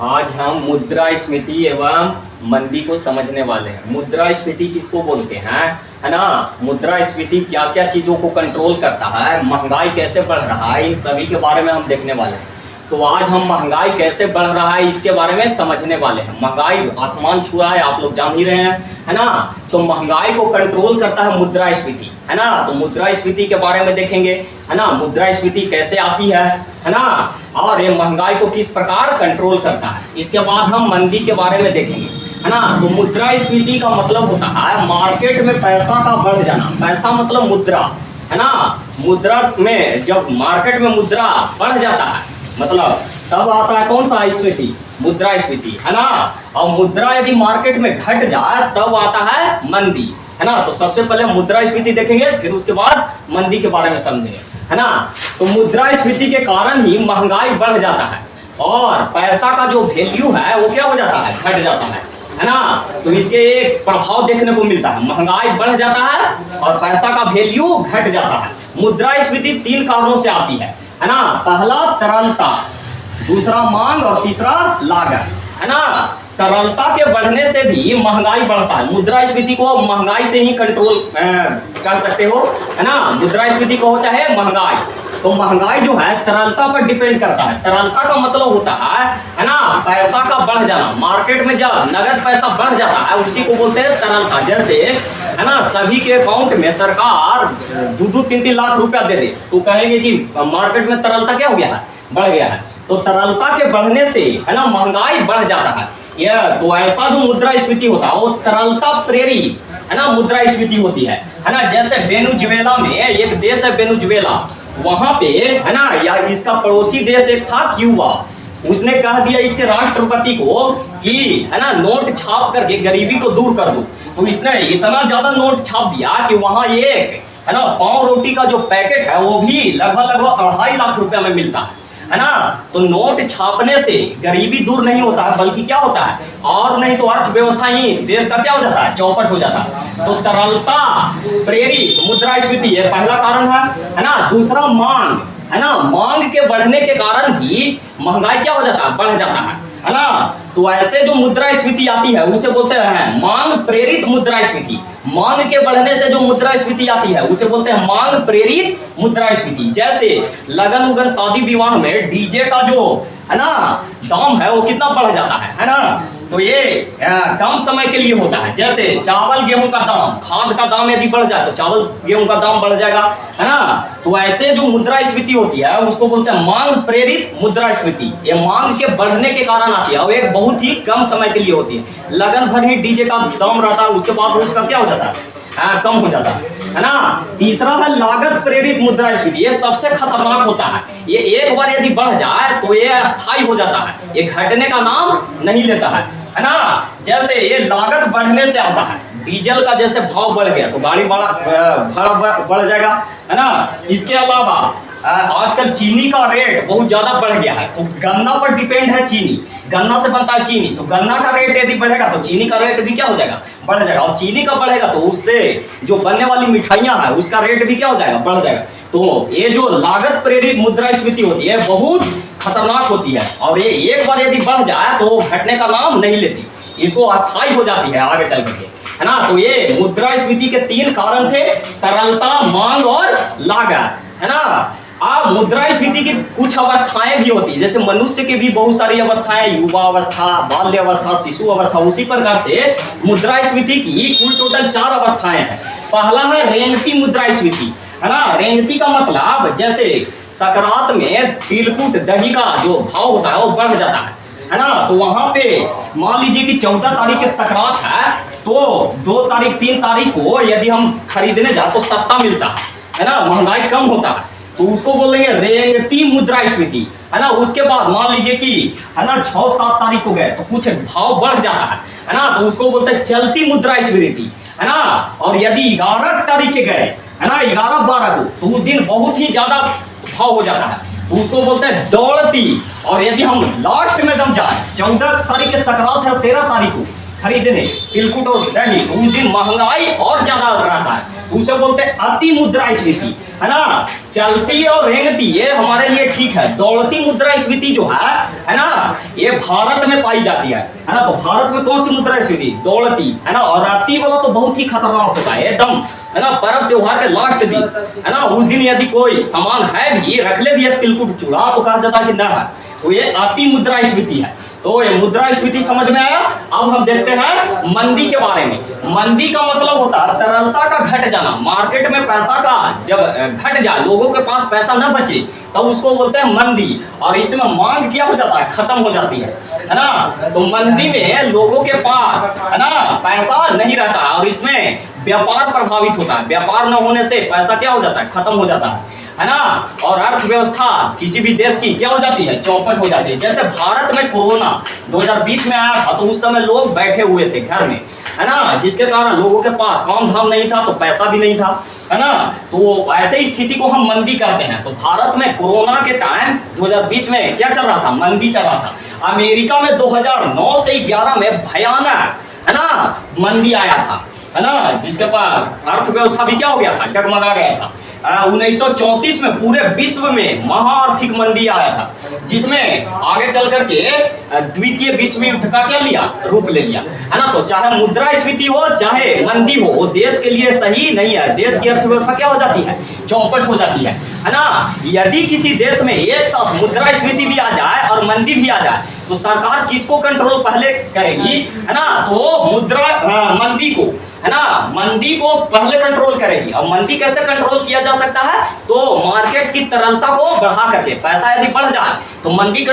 आज हम मुद्रास्फीति एवं मंदी को समझने वाले हैं। मुद्रास्फीति किसको बोलते हैं, है ना। मुद्रास्फीति क्या क्या चीजों को कंट्रोल करता है, महंगाई कैसे बढ़ रहा है, इन सभी के बारे में हम देखने वाले हैं। तो आज हम महंगाई कैसे बढ़ रहा है इसके बारे में समझने वाले हैं। महंगाई आसमान छू रहा है, आप लोग जान ही रहे हैं, है ना। तो महंगाई को कंट्रोल करता है मुद्रास्फीति, है ना। तो मुद्रास्फीति के बारे में देखेंगे, है ना। मुद्रास्फीति कैसे आती है ना, और ये महंगाई को किस प्रकार कंट्रोल करता है। इसके बाद हम मंदी के बारे में देखेंगे, है ना। तो मुद्रास्फीति का मतलब होता है मार्केट में पैसा का बढ़ जाना। पैसा मतलब मुद्रा, है ना। मुद्रा में जब मार्केट में मुद्रा बढ़ जाता है मतलब तब आता है कौन सा स्फीति, मुद्रास्फीति, है ना। और मुद्रा यदि मार्केट में घट जाए तब आता है मंदी, है ना। तो सबसे पहले मुद्रास्फीति देखेंगे, फिर उसके बाद मंदी के बारे में समझेंगे, है ना। तो मुद्रास्फीति के कारण ही महंगाई बढ़ जाता है और पैसा का जो वैल्यू है वो क्या हो जाता है, घट जाता है ना। तो इसके एक प्रभाव देखने को मिलता है, महंगाई बढ़ जाता है और पैसा का वैल्यू घट जाता है। मुद्रास्फीति 3 कारणों से आती है ना। पहला तरलता, दूसरा मांग और तीसरा लागत, है ना। तरलता के बढ़ने से भी महंगाई बढ़ता है। मुद्रास्फीति को महंगाई से ही कंट्रोल कर सकते हो, है ना। मुद्रास्फीति को चाहे महंगाई, तो महंगाई जो है तरलता पर डिपेंड करता है। तरलता का मतलब होता है ना, पैसा का बढ़ जाना। मार्केट में जब नगद पैसा बढ़ जाता है उसी को बोलते हैं तरलता। जैसे, है ना, सभी के अकाउंट में सरकार 2-3 लाख रुपया दे दे तो कहेंगे कि मार्केट में तरलता क्या हो गया है, बढ़ गया है। तो तरलता के बढ़ने से, है ना, महंगाई बढ़ जाता है। यह तो ऐसा जो मुद्रास्फीति होता है वो तरलता प्रेरित, है ना, मुद्रास्फीति होती है ना। जैसे वेनेजुएला में एक देश है वेनेजुएला, वहां पे, है ना, या इसका पड़ोसी देश एक था क्यूबा। उसने कह दिया इसके राष्ट्रपति को कि, है ना, नोट छाप करके गरीबी को दूर कर दो। तो इसने इतना ज्यादा नोट छाप दिया कि वहां एक, है ना, पाव रोटी का जो पैकेट है वो भी लगभग 2.5 लाख रुपया में मिलता है ना। तो नोट छापने से गरीबी दूर नहीं होता है, बल्कि क्या होता है, और नहीं तो अर्थव्यवस्था ही देश का क्या हो जाता है, चौपट हो जाता है। तो तरलता प्रेरित मुद्रास्फीति ये पहला कारण है ना। दूसरा मांग, है ना। मांग के बढ़ने के कारण भी महंगाई क्या हो जाता है, बढ़ जाता है ना। तो ऐसे जो मुद्रास्फीति आती है उसे बोलते हैं मांग प्रेरित मुद्रास्फीति। मांग के बढ़ने से जो मुद्रास्फीति आती है उसे बोलते हैं मांग प्रेरित मुद्रास्फीति। जैसे लगन उगन शादी विवाह में डीजे का जो, है ना, दाम है वो कितना बढ़ जाता है ना। तो ये कम समय के लिए होता है। जैसे चावल गेहूं का दाम, खाद का दाम यदि बढ़ जाए तो चावल गेहूं का दाम बढ़ जाएगा, है ना। तो ऐसे जो मुद्रास्फीति होती है उसको बोलते हैं मांग प्रेरित मुद्रास्फीति। ये मांग के बढ़ने के कारण आती है और एक बहुत ही कम समय के लिए होती है। लगन भर ही डीजे का दाम रहता है, उसके बाद उसका क्या हो जाता है, कम हो जाता है ना। तीसरा है लागत प्रेरित मुद्रास्फीति। ये सबसे खतरनाक होता है। ये एक बार यदि बढ़ जाए तो ये अस्थायी हो जाता है, ये घटने का नाम नहीं लेता है ना। जैसे ये लागत बढ़ने से आता है, डीजल का जैसे भाव बढ़ गया तो गाड़ी भाड़ा बढ़ जाएगा, है ना। इसके अलावा आजकल चीनी का रेट बहुत ज्यादा बढ़ गया है। तो गन्ना पर डिपेंड है चीनी, गन्ना से बनता है चीनी। तो गन्ना का रेट यदि बढ़ेगा तो चीनी का रेट भी क्या हो जाएगा, बढ़ जाएगा। और चीनी का बढ़ेगा तो उससे जो बनने वाली मिठाइयां हैं उसका रेट भी क्या हो जाएगा, बढ़ जाएगा। तो ये जो लागत प्रेरित मुद्रास्फीति होती है बहुत खतरनाक होती है और ये एक बार यदि बढ़ जाए तो घटने का नाम नहीं लेती, इसको अस्थायी हो जाती है आगे चल करके, है ना। तो ये मुद्रास्फीति के 3 कारण थे, तरलता, मांग और लागत, है ना। मुद्रास्फीति की कुछ अवस्थाएं भी होती है। जैसे मनुष्य की भी बहुत सारी अवस्थाएं, युवा अवस्था, बाल्य अवस्था, शिशु अवस्था। उसी प्रकार से मुद्रास्फीति की कुल टोटल 4 अवस्थाएं हैं। पहला है रेंगती मुद्रास्फीति, है ना। रेंगती का मतलब जैसे सकरात में तिलकुट दही का जो भाव होता है वो बढ़ जाता है ना। तो वहां पे मान लीजिए कि 14 तारीख के सकरात है तो 2 तारीख 3 तारीख को यदि हम खरीदने जाए तो सस्ता मिलता है ना, महंगाई कम होता है। तो उसको बोलेंगे रेंगती मुद्रास्फीति, है ना। उसके बाद मान लीजिए कि, है ना, 6-7 तारीख को गए तो कुछ भाव बढ़ जाता है ना। तो उसको बोलते हैं चलती मुद्रास्फीति, है ना। और यदि 11 तारीख के गए, है ना, 11-12 को, तो उस दिन बहुत ही ज्यादा भाव हो जाता है, तो उसको बोलते हैं दौड़ती। और यदि हम लास्ट में दम जाए, 14 तारीख के सकरात है और 13 तारीख को खरीदने तिलकुट और दही, तो उस दिन महंगाई और ज्यादा रहता है। तो उसे बोलते हैं अति मुद्रास्फीति, है ना। चलती और रेंगती ये हमारे लिए ठीक है, दौड़ती मुद्रास्फीति जो है ना, ये भारत में पाई जाती है ना। तो भारत में कौन सी मुद्रास्फीति? दौड़ती, है ना। और अति वाला तो बहुत ही खतरनाक होता है एकदम, है ना। पर्व त्योहार के लास्ट दिन, है ना, उस दिन यदि कोई सामान है भी, रख ले भी है तिलकुट चूड़ा, तो कहा जाता है कि ना है, तो ये अति मुद्रास्फीति है। तो ये मुद्रास्फीति समझ में आया। अब हम देखते हैं मंदी के बारे में। मंदी का मतलब होता है तरलता का घट जाना, मार्केट में पैसा का जब घट जाए, लोगों के पास पैसा न बचे, तब उसको बोलते हैं मंदी। और इसमें मांग क्या हो जाता है? खत्म हो जाती है ना। तो मंदी में लोगों के पास, है ना, पैसा नहीं रहता और इसमें व्यापार प्रभावित होता है। व्यापार न होने से पैसा क्या हो जाता है? खत्म हो जाता है ना। और अर्थव्यवस्था किसी भी देश की क्या हो जाती है? चौपट हो जाती है। जैसे भारत में कोरोना 2020 में आया था, तो उस समय लोग बैठे हुए थे घर में, है ना, जिसके कारण लोगों के पास काम धाम नहीं था, तो पैसा भी नहीं था, है ना। तो ऐसे स्थिति को हम मंदी कहते हैं। तो भारत में कोरोना के टाइम 2020 में क्या चल रहा था? मंदी चल रहा था। अमेरिका में 2009 से 11 में भयानक, है ना, मंदी आया था, है ना, जिसके पास अर्थव्यवस्था भी क्या हो गया था? डगमगा गया था। 1934 में पूरे विश्व में महाआर्थिक मंदी आया था, जिसमें आगे चल करके द्वितीय विश्व युद्ध का क्या लिया? रूप ले लिया, है ना। तो चाहे मुद्रास्फीति हो चाहे मंदी हो, वो देश के लिए सही नहीं है। देश की अर्थव्यवस्था क्या हो जाती है? चौपट हो जाती है ना। यदि किसी देश में एक साथ मुद्रास्फीति भी आ जाए और मंदी भी आ जाए, तो सरकार किसको कंट्रोल पहले करेगी? है ना, तो मंदी को, है ना, मंदी को पहले कंट्रोल करेगी। और मंदी कैसे कंट्रोल किया जा सकता है? तो मार्केट की तरलता को बढ़ा करके, पैसा यदि बढ़ जाए तो मंदी